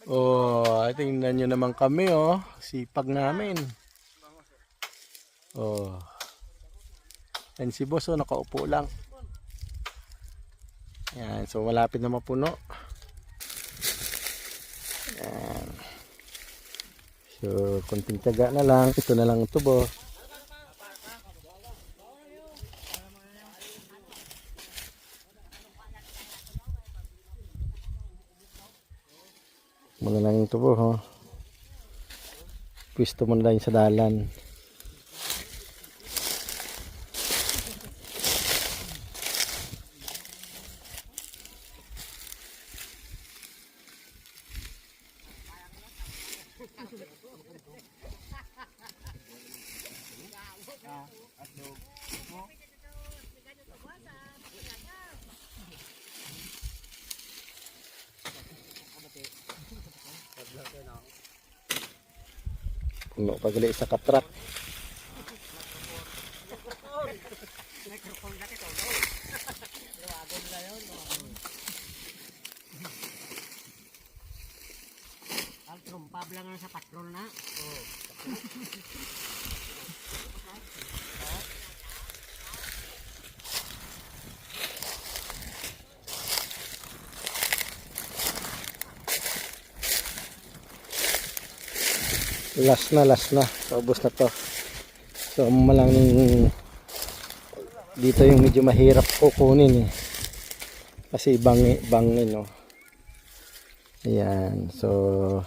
Oh, tingnan nyo naman kami, oh. Sipag namin. Oh. Yan si boss, oh, nakaupo lang. Yan, so malapit na mapuno. Yan. So, konting tiyaga na lang. Ito na lang ito, bo. Muna lang yung tubo, ho. Pwisto mo na lang sa dalan. Puno pagali sa katrak. Ang trumpab lang sa patrol na. Last na. Paubos na to. So, malang dito yung medyo mahirap kukunin eh. Kasi bangin, no. Ayan. So,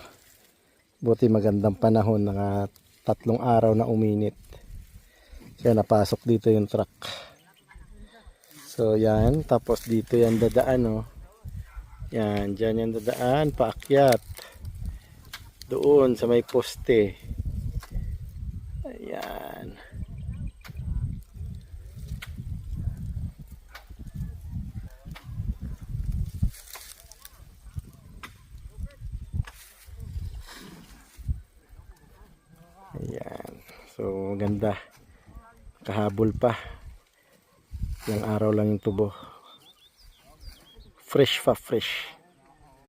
buti magandang panahon. 3 araw na uminit. Kaya napasok dito yung truck. So, yan. Tapos dito yan dadaan, no. Yan. Dyan yan dadaan. Paakyat. Doon sa may poste. Ayan. Ayan. So maganda. Kahabol pa. Yung araw lang yung tubo. Fresh pa, fresh.